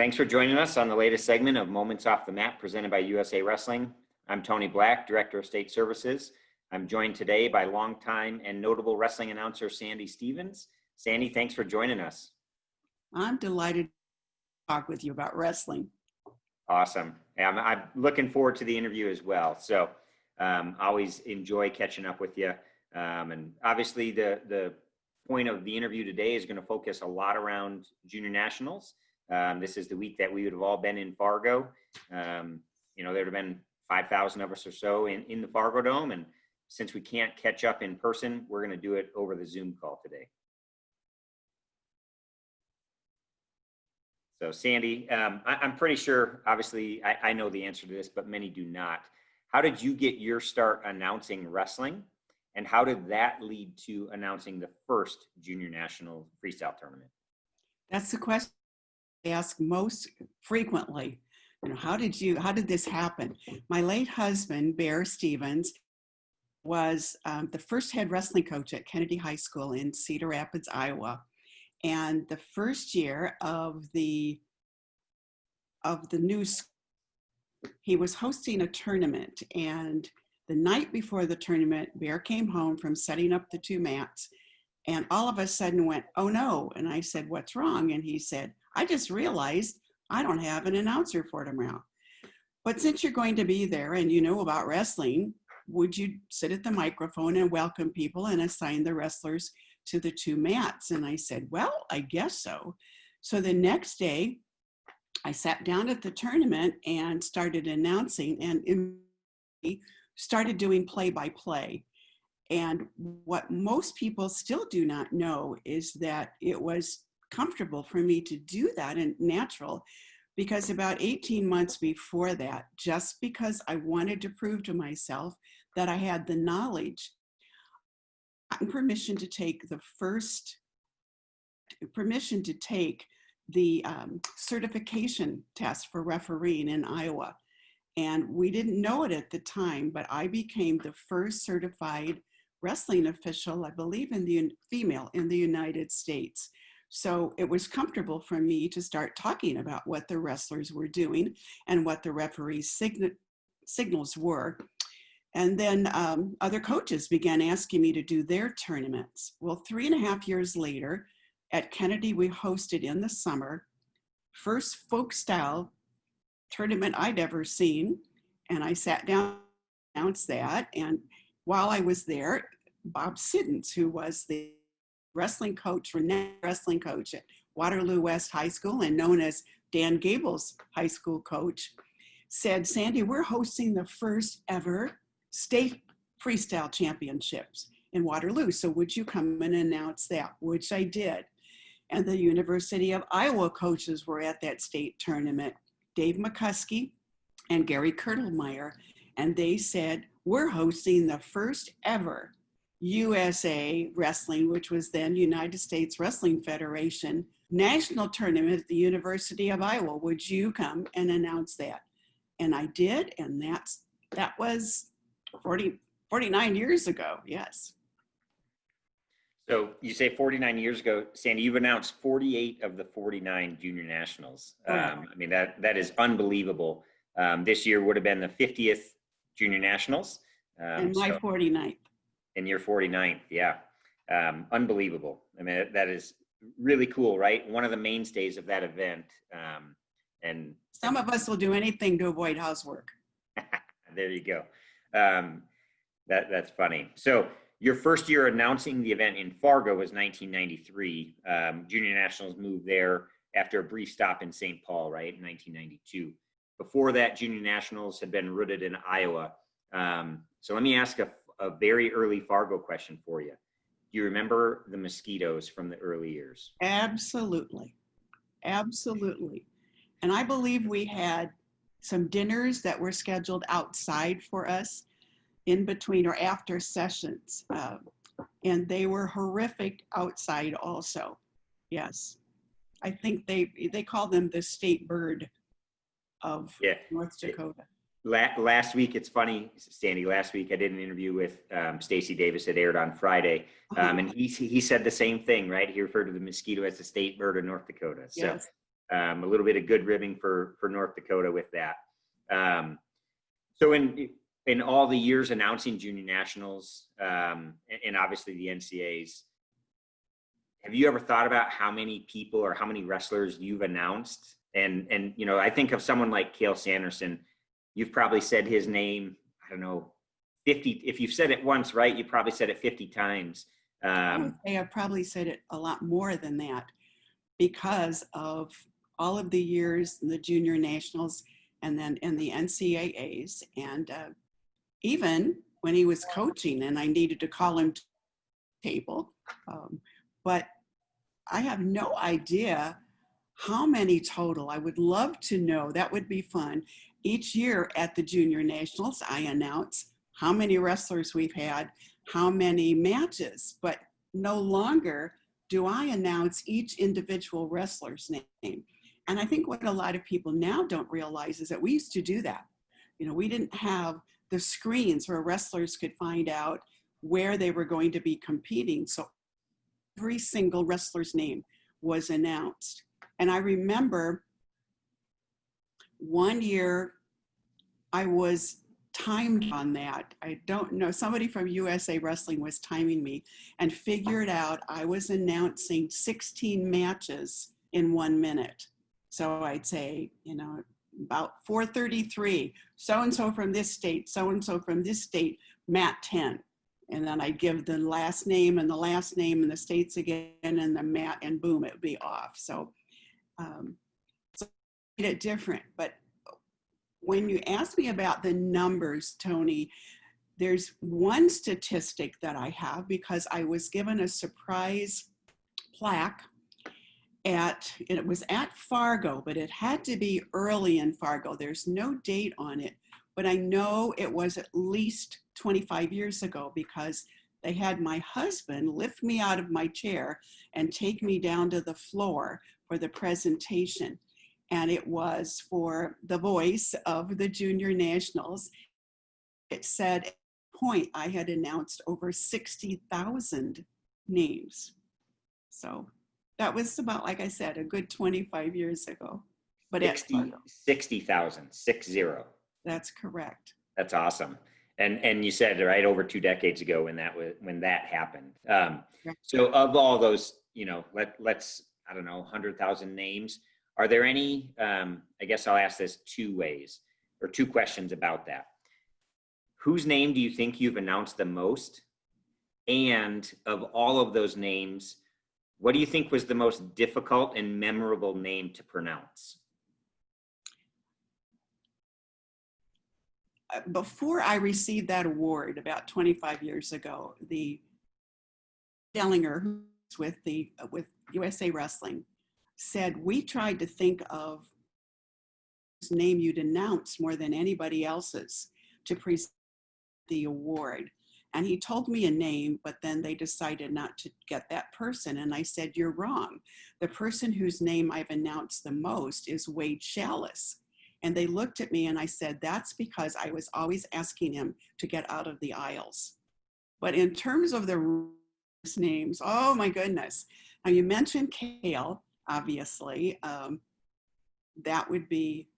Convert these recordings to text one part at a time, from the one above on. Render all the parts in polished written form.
Thanks for joining us on the latest segment of Moments Off the Mat presented by USA Wrestling. I'm Tony Black, Director of State Services. I'm joined today by longtime and notable wrestling announcer Sandy Stevens. Sandy, thanks for joining us. I'm delighted to talk with you about wrestling. Awesome. I'm looking forward to the interview as well. So always enjoy catching up with you. And obviously the point of the interview today is going to focus a lot around Junior Nationals. This is the week that we would have all been in Fargo. There would have been 5,000 of us or so in the Fargo Dome. And since we can't catch up in person, we're going to do it over the Zoom call today. So Sandy, I'm pretty sure, obviously, I know the answer to this, but many do not. How did you get your start announcing wrestling? And how did that lead to announcing the first Junior National Freestyle Tournament? That's the question I ask most frequently. How did this happen? My late husband, Bear Stevens, was the first head wrestling coach at Kennedy High School in Cedar Rapids, Iowa. And the first year of the new school, he was hosting a tournament. And the night before the tournament, Bear came home from setting up the two mats and all of a sudden went, "Oh no." And I said, "What's wrong?" And he said, "I just realized I don't have an announcer for tomorrow. But since you're going to be there and you know about wrestling, would you sit at the microphone and welcome people and assign the wrestlers to the two mats?" And I said, "Well, I guess so." So the next day, I sat down at the tournament and started announcing and started doing play-by-play. And what most people still do not know is that it was comfortable for me to do that and natural, because about 18 months before that, just because I wanted to prove to myself that I had the knowledge, I got permission to take the certification test for refereeing in Iowa. And we didn't know it at the time, but I became the first certified wrestling official, I believe, female in the United States. So it was comfortable for me to start talking about what the wrestlers were doing and what the referees' signals were. And then other coaches began asking me to do their tournaments. Well, 3.5 years later, at Kennedy, we hosted in the summer, first folk style tournament I'd ever seen. And I sat down and announced that. And while I was there, Bob Siddons, who was the renowned wrestling coach at Waterloo West High School and known as Dan Gable's high school coach, said, "Sandy, we're hosting the first ever state freestyle championships in Waterloo. So would you come and announce that?" Which I did. And the University of Iowa coaches were at that state tournament, Dave McCuskey and Gary Kirtlemeyer. And they said, "We're hosting the first ever USA Wrestling," which was then United States Wrestling Federation, national tournament at the University of Iowa. Would you come and announce that? And I did, and that was 49 years ago, yes. So you say 49 years ago, Sandy, you've announced 48 of the 49 Junior Nationals. That is unbelievable. This year would have been the 50th Junior Nationals. And my 49th. And your 49th, yeah. Unbelievable. I mean, that is really cool, right? One of the mainstays of that event. And some of us will do anything to avoid housework. There you go. That's funny. So your first year announcing the event in Fargo was 1993. Junior Nationals moved there after a brief stop in St. Paul, right, in 1992. Before that, Junior Nationals had been rooted in Iowa. So let me ask a very early Fargo question for you. Do you remember the mosquitoes from the early years? Absolutely. Absolutely. And I believe we had some dinners that were scheduled outside for us in between or after sessions. And they were horrific outside also. Yes. I think they call them the state bird of North Dakota. Last week, it's funny, Sandy, last week I did an interview with Stacey Davis that aired on Friday. And he said the same thing, right? He referred to the mosquito as the state bird of North Dakota. So yes. A little bit of good ribbing for North Dakota with that. So in all the years announcing junior nationals, and obviously the NCAAs, have you ever thought about how many people or how many wrestlers you've announced? And you know, I think of someone like Cale Sanderson. You've probably said his name, I don't know, 50. If you've said it once, right, you probably said it 50 times. I would say I've probably said it a lot more than that because of all of the years in the junior nationals and then in the NCAAs. And even when he was coaching and I needed to call him to the table. But I have no idea how many total. I would love to know. That would be fun. Each year at the junior nationals, I announce how many wrestlers we've had, how many matches, but no longer do I announce each individual wrestler's name. And I think what a lot of people now don't realize is that we used to do that. You know, we didn't have the screens where wrestlers could find out where they were going to be competing. So every single wrestler's name was announced. And I remember one year I was timed on that. I don't know, somebody from USA Wrestling was timing me and figured out I was announcing 16 matches in 1 minute. So I'd say, you know, about 4:33, so-and-so from this state, so-and-so from this state, mat 10. And then I'd give the last name and the last name and the states again and the mat, and boom, it would be off. So made it different. But when you ask me about the numbers, Tony, there's one statistic that I have because I was given a surprise plaque it was at Fargo, but it had to be early in Fargo. There's no date on it, but I know it was at least 25 years ago because they had my husband lift me out of my chair and take me down to the floor for the presentation. And it was for the voice of the junior nationals. It said at that point I had announced over 60,000 names. So that was about, like I said, a good 25 years ago. But 60,000, 60. That's correct. That's awesome. And you said, right, over 2 decades ago when that happened. So of all those, you know, let's I don't know, 100,000 names. Are there any? I guess I'll ask this 2 ways, or 2 questions about that. Whose name do you think you've announced the most? And of all of those names, what do you think was the most difficult and memorable name to pronounce? Before I received that award about 25 years ago, the Dellinger, who's with USA Wrestling, said we tried to think of whose name you'd announce more than anybody else's to present the award. And he told me a name, but then they decided not to get that person. And I said, you're wrong. The person whose name I've announced the most is Wade Chalice. And they looked at me and I said, that's because I was always asking him to get out of the aisles. But in terms of the names, oh my goodness. Now you mentioned Cale, obviously. That would be,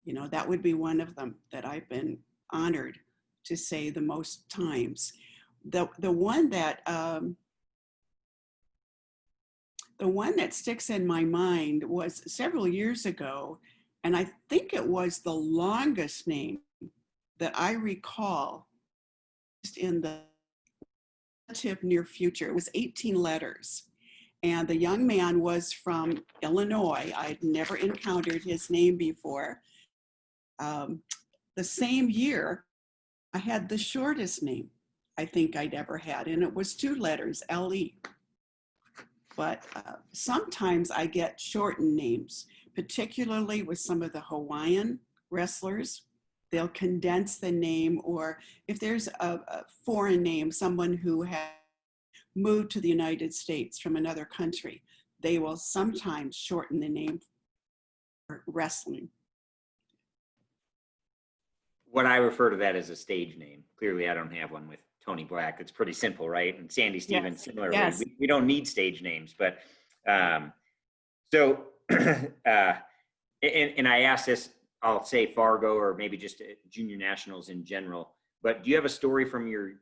you know, that would be one of them that I've been honored to say the most times. The one that sticks in my mind was several years ago, and I think it was the longest name that I recall in the relative near future. It was 18 letters. And the young man was from Illinois. I'd never encountered his name before. The same year, I had the shortest name I think I'd ever had, and it was 2 letters, L-E. But sometimes I get shortened names, particularly with some of the Hawaiian wrestlers. They'll condense the name, or if there's a foreign name, someone who has moved to the United States from another country, they will sometimes shorten the name for wrestling. What I refer to that as a stage name. Clearly, I don't have one with Tony Black. It's pretty simple, right? And Sandy Stevens, similarly. Yes. We don't need stage names. But so and I asked this, I'll say Fargo or maybe just junior nationals in general, but do you have a story from your,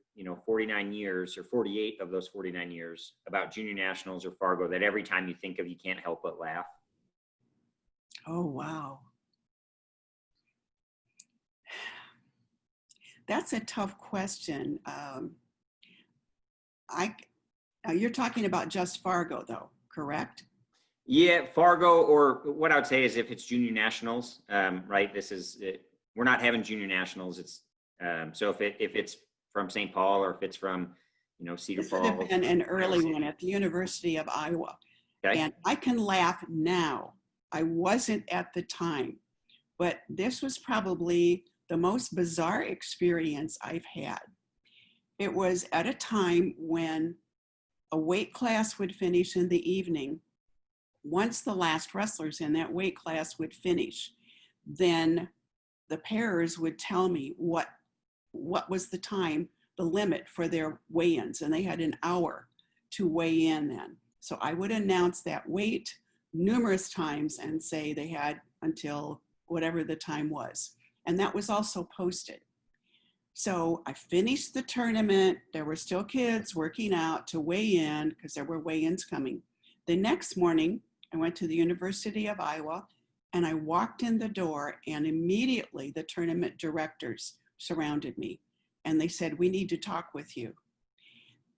49 years or 48 of those 49 years about junior nationals or Fargo that every time you think of, you can't help but laugh? Oh, wow. That's a tough question. I You're talking about just Fargo, though, correct? Yeah, Fargo, or what I would say is if it's junior nationals, right? We're not having junior nationals. It's so if it's from St. Paul or if it's from, Cedar This would have Falls, been an Iowa early one City. at the University of Iowa. Okay. And I can laugh now. I wasn't at the time, but this was probably the most bizarre experience I've had. It was at a time when a weight class would finish in the evening. Once the last wrestlers in that weight class would finish, then the pairs would tell me what was the time, the limit for their weigh-ins, and they had an hour to weigh in then. So I would announce that weight numerous times and say they had until whatever the time was. And that was also posted. So I finished the tournament. There were still kids working out to weigh in because there were weigh-ins coming. The next morning, I went to the University of Iowa and I walked in the door, and immediately the tournament directors surrounded me and they said, "We need to talk with you."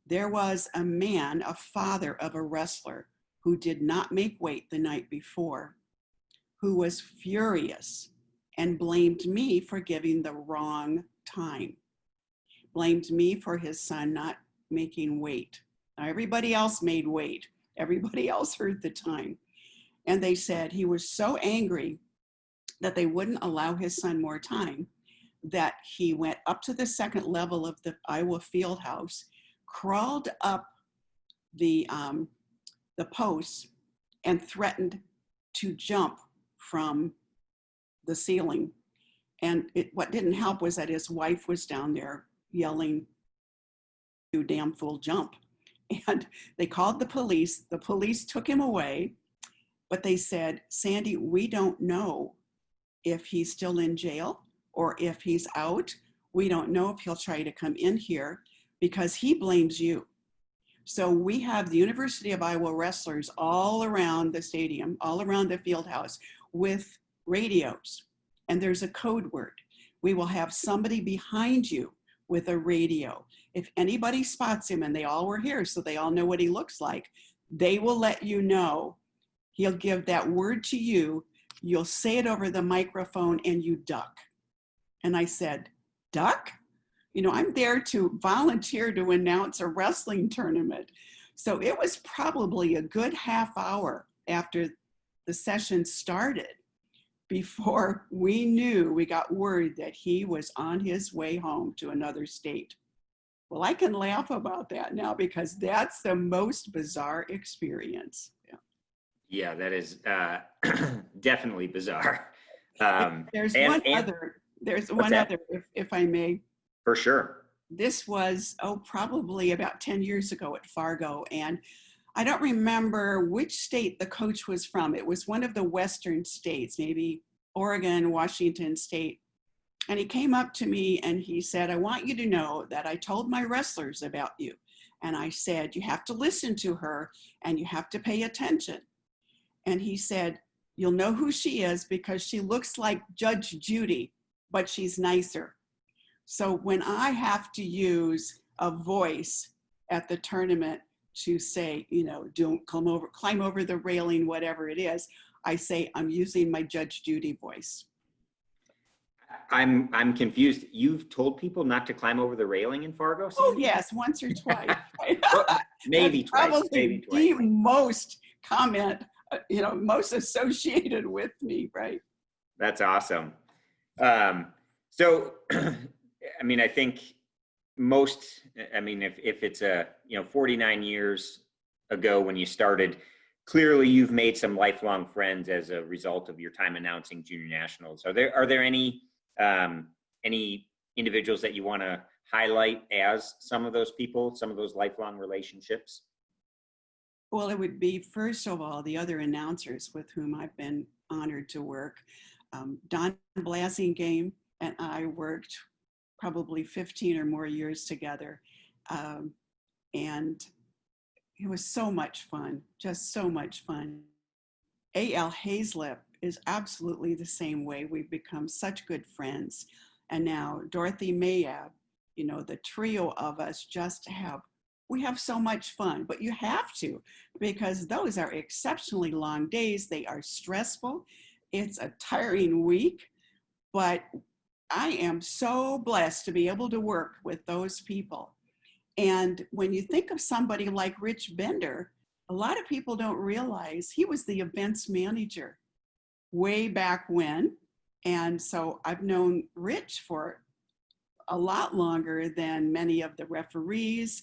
There was a man, a father of a wrestler who did not make weight the night before, who was furious and blamed me for giving the wrong time, blamed me for his son not making weight. Now, everybody else made weight. Everybody else heard the time. And they said he was so angry that they wouldn't allow his son more time that he went up to the second level of the Iowa field house, crawled up the posts, and threatened to jump from the ceiling. And what didn't help was that his wife was down there yelling, "You damn fool, jump." And they called the police. The police took him away, but they said, "Sandy, we don't know if he's still in jail or if he's out. We don't know if he'll try to come in here because he blames you." So we have the University of Iowa wrestlers all around the stadium, all around the field house with radios. And there's a code word. We will have somebody behind you with a radio. If anybody spots him, and they all were here, so they all know what he looks like, they will let you know. He'll give that word to you. You'll say it over the microphone and you duck. And I said, "Duck? I'm there to volunteer to announce a wrestling tournament." So it was probably a good half hour after the session started before we knew, we got word that he was on his way home to another state. Well, I can laugh about that now because that's the most bizarre experience. Yeah. Yeah, that is definitely bizarre. There's And one and other, there's what's one that? other, if I may. For sure. This was, probably about 10 years ago at Fargo. And I don't remember which state the coach was from. It was one of the Western states, maybe Oregon, Washington State. And he came up to me and he said, "I want you to know that I told my wrestlers about you." And I said, "You have to listen to her and you have to pay attention." And he said, "You'll know who she is because she looks like Judge Judy, but she's nicer." So when I have to use a voice at the tournament to say, don't climb over the railing, whatever it is, I say I'm using my Judge Judy voice. I'm confused. You've told people not to climb over the railing in Fargo, Oh Sandy? yes, once or twice. Well, That's maybe twice. Maybe probably twice. the most comment, most associated with me, right? That's awesome. So, I mean, I think if it's 49 years ago when you started, clearly you've made some lifelong friends as a result of your time announcing junior nationals. Are there any individuals that you want to highlight as some of those people, some of those lifelong relationships? Well, it would be, first of all, the other announcers with whom I've been honored to work. Don Blasingame and I worked probably 15 or more years together. Um, and it was so much fun, just so much fun. A.L. Hazlip is absolutely the same way. We've become such good friends. And now Dorothy Mayab, the trio of us we have so much fun, but you have to, because those are exceptionally long days. They are stressful. It's a tiring week, but I am so blessed to be able to work with those people. And when you think of somebody like Rich Bender, a lot of people don't realize he was the events manager way back when. And so I've known Rich for a lot longer than many of the referees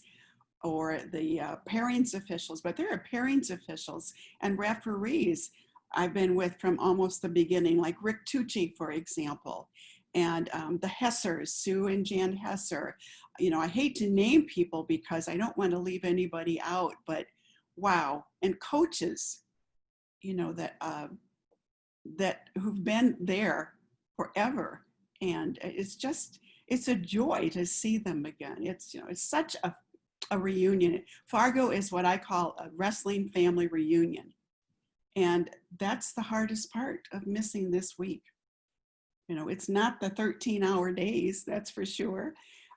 or the pairings officials, but there are pairings officials and referees I've been with from almost the beginning, like Rick Tucci, for example, and the Hessers, Sue and Jan Hesser. I hate to name people because I don't want to leave anybody out, but wow. And coaches, that who've been there forever. And it's a joy to see them again. It's such a reunion. Fargo is what I call a wrestling family reunion. And that's the hardest part of missing this week. It's not the 13-hour days, that's for sure.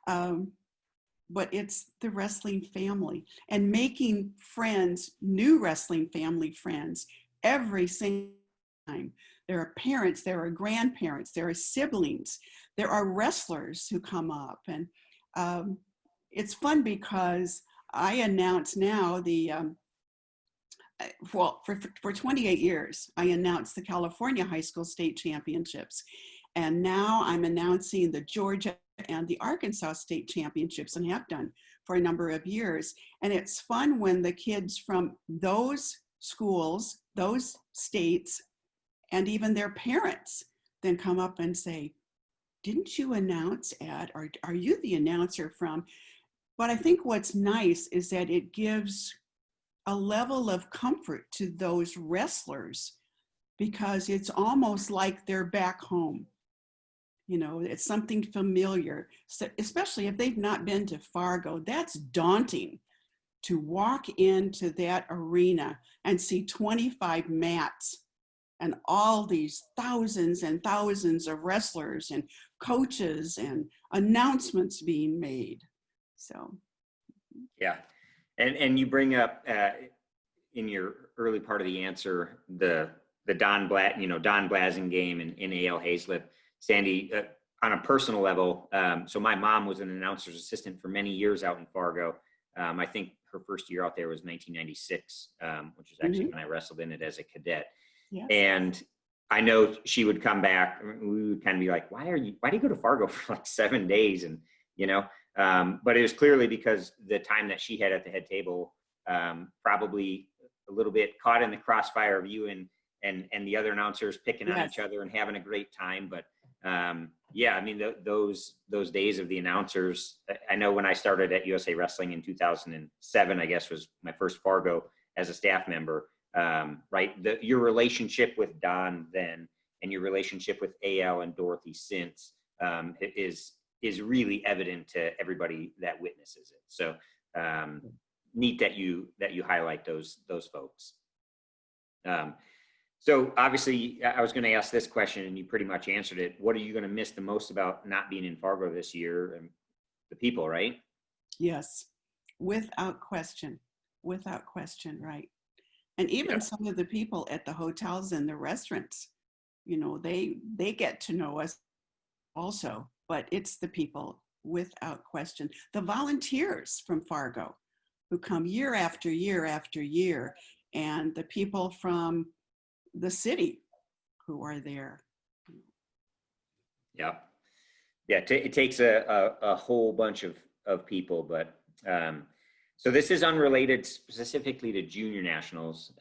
But it's the wrestling family and making friends, new wrestling family friends, every single time. There are parents, there are grandparents, there are siblings, there are wrestlers who come up. And it's fun because I announce now for 28 years, I announced the California High School State Championships. And now I'm announcing the Georgia and the Arkansas State Championships, and have done for a number of years. And it's fun when the kids from those schools, those states, and even their parents then come up and say, didn't you announce at, or are you the announcer from? But I think what's nice is that it gives a level of comfort to those wrestlers because it's almost like they're back home. It's something familiar, so especially if they've not been to Fargo. That's daunting to walk into that arena and see 25 mats and all these thousands and thousands of wrestlers and coaches and announcements being made. So, yeah. And you bring up in your early part of the answer, the Don Blasingame and A.L. Hazlip. Sandy, on a personal level, so my mom was an announcer's assistant for many years out in Fargo. I think her first year out there was 1996, which is actually when I wrestled in it as a cadet. Yes. And I know she would come back. We would kind of be like, why do you go to Fargo for like 7 days? And, but it was clearly because the time that she had at the head table, probably a little bit caught in the crossfire of you and the other announcers picking on each other and having a great time. But those days of the announcers, I know when I started at USA Wrestling in 2007, I guess was my first Fargo as a staff member, right? Your relationship with Don then and your relationship with AL and Dorothy since is really evident to everybody that witnesses it. So neat that you highlight those folks. So obviously, I was going to ask this question, and you pretty much answered it. What are you going to miss the most about not being in Fargo this year? And the people, right? Yes, without question, right? And even some of the people at the hotels and the restaurants, they get to know us also. But it's the people, without question. The volunteers from Fargo who come year after year after year, and the people from the city who are there. Yeah. It takes a whole bunch of people, but so this is unrelated specifically to junior nationals,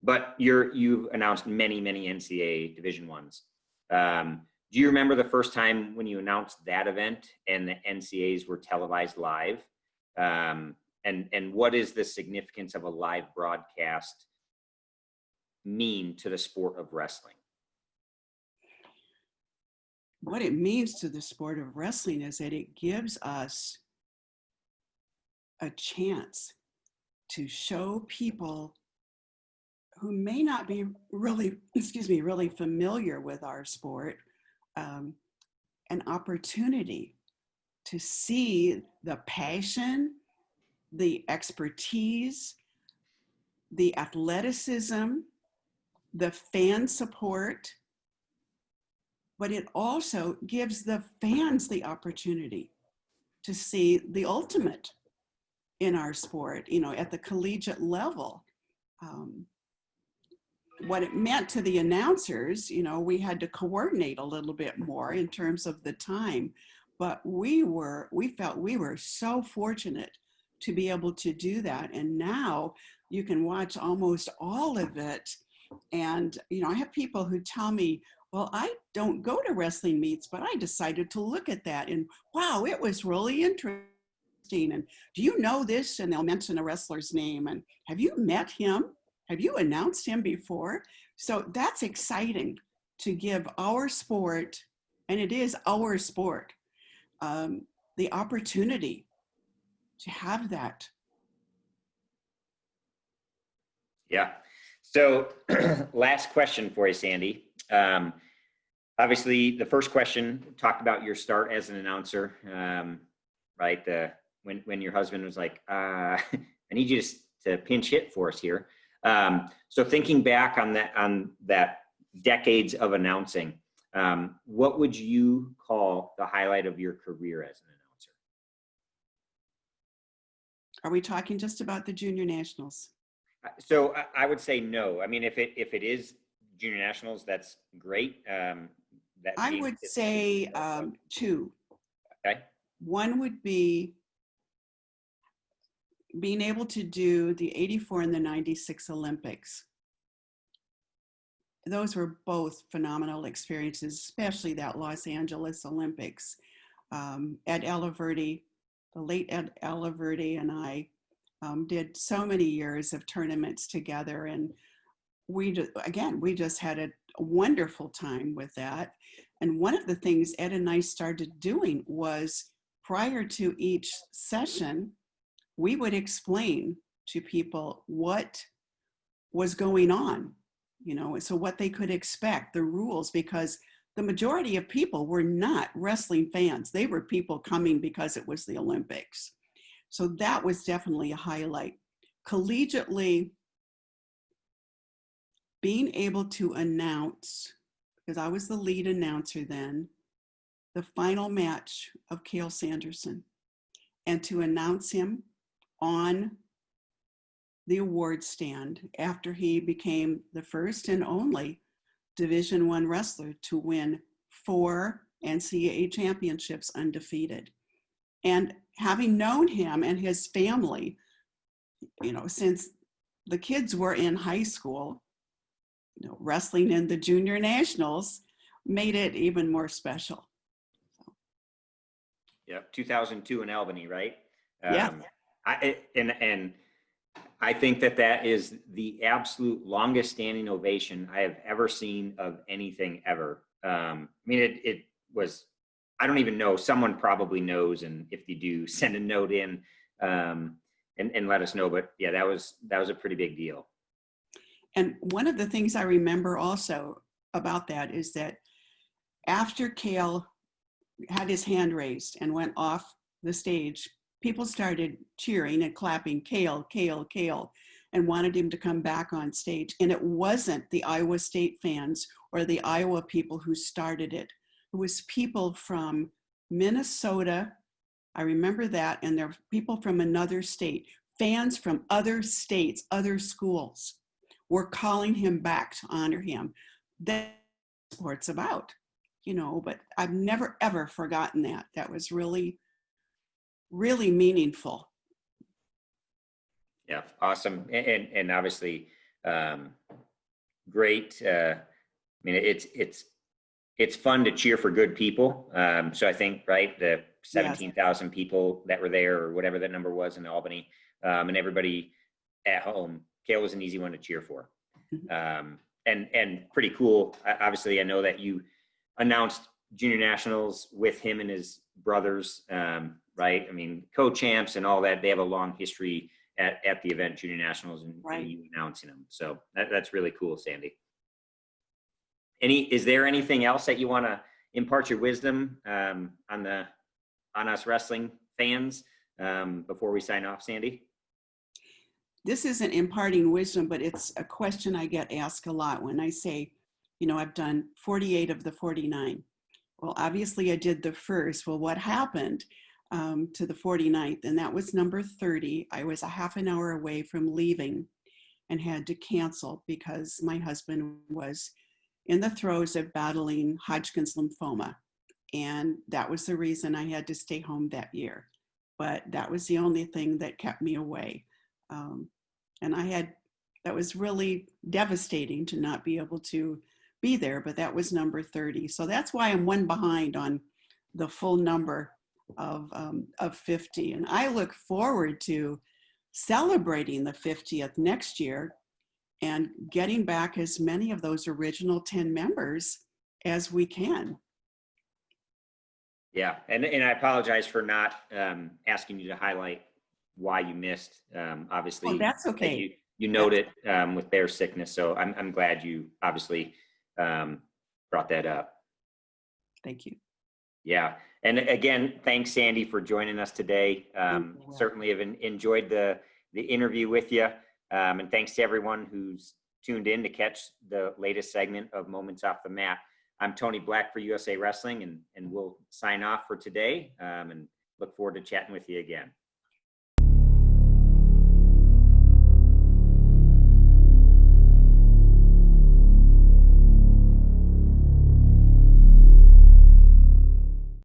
but you've announced many NCAA Division I's. Do you remember the first time when you announced that event and the NCAAs were televised live? And and what is the significance of a live broadcast mean to the sport of wrestling? What it means to the sport of wrestling is that it gives us a chance to show people who may not be really, really familiar with our sport, an opportunity to see the passion, the expertise, the athleticism, the fan support, but it also gives the fans the opportunity to see the ultimate in our sport, at the collegiate level. What it meant to the announcers, we had to coordinate a little bit more in terms of the time, but we felt we were so fortunate to be able to do that. And now you can watch almost all of it. And, I have people who tell me, well, I don't go to wrestling meets, but I decided to look at that. And wow, it was really interesting. And do you know this? And they'll mention a wrestler's name. And have you met him? Have you announced him before? So that's exciting to give our sport, and it is our sport, the opportunity to have that. Yeah. So last question for you, Sandy. Obviously, the first question talked about your start as an announcer, right? When your husband was like, I need you to pinch hit for us here. So thinking back on that decades of announcing, what would you call the highlight of your career as an announcer? Are we talking just about the junior nationals? So I would say no. I mean, if it is junior nationals, that's great. I would say two. Okay. One would be being able to do the 84 and the 96 Olympics. Those were both phenomenal experiences, especially that Los Angeles Olympics. Ed Alaverdi, the late Ed Alaverdi, and I did so many years of tournaments together, and we just had a wonderful time with that. And one of the things Ed and I started doing was, prior to each session, we would explain to people what was going on, so what they could expect, the rules, because the majority of people were not wrestling fans. They were people coming because it was the Olympics. So that was definitely a highlight. Collegiately, being able to announce, because I was the lead announcer then, the final match of Cale Sanderson, and to announce him on the award stand after he became the first and only Division I wrestler to win 4 NCAA championships undefeated. And having known him and his family, since the kids were in high school, wrestling in the junior nationals made it even more special. Yeah, 2002 in Albany, right? Yeah. I think that is the absolute longest standing ovation I have ever seen of anything ever. I mean, it was, I don't even know, someone probably knows, and if you do, send a note in and let us know. But yeah, that was a pretty big deal. And one of the things I remember also about that is that after Cale had his hand raised and went off the stage, people started cheering and clapping, Cale, Cale, Cale, and wanted him to come back on stage. And it wasn't the Iowa State fans or the Iowa people who started it. It was people from Minnesota. I remember that. And there were people from another state, fans from other states, other schools were calling him back to honor him. That's what it's about, but I've never, ever forgotten that. That was really, really meaningful. Yeah, awesome. And obviously great. I mean, it's fun to cheer for good people. So I think, right, the 17,000 people that were there, or whatever that number was in Albany, and everybody at home, Kale was an easy one to cheer for. And pretty cool. Obviously, I know that you announced junior nationals with him and his brothers, right? I mean, co-champs and all that. They have a long history at the event, junior nationals, and you announcing them. So that's really cool, Sandy. Is there anything else that you want to impart your wisdom on us wrestling fans before we sign off, Sandy? This isn't imparting wisdom, but it's a question I get asked a lot when I say, you know, I've done 48 of the 49. Well, obviously I did the first. Well, what happened to the 49th? And that was number 30. I was a half an hour away from leaving and had to cancel because my husband was in the throes of battling Hodgkin's lymphoma. And that was the reason I had to stay home that year. But that was the only thing that kept me away. And that was really devastating to not be able to be there, but that was number 30. So that's why I'm one behind on the full number of 50. And I look forward to celebrating the 50th next year and getting back as many of those original 10 members as we can. Yeah, and I apologize for not asking you to highlight why you missed. Obviously, oh, that's okay. You noted with Bear's sickness, so I'm glad you obviously brought that up. Thank you. Yeah, and again, thanks, Sandy, for joining us today. Certainly have enjoyed the interview with you, and thanks to everyone who's tuned in to catch the latest segment of Moments Off the Mat. I'm Tony Black for USA Wrestling, and we'll sign off for today and look forward to chatting with you again.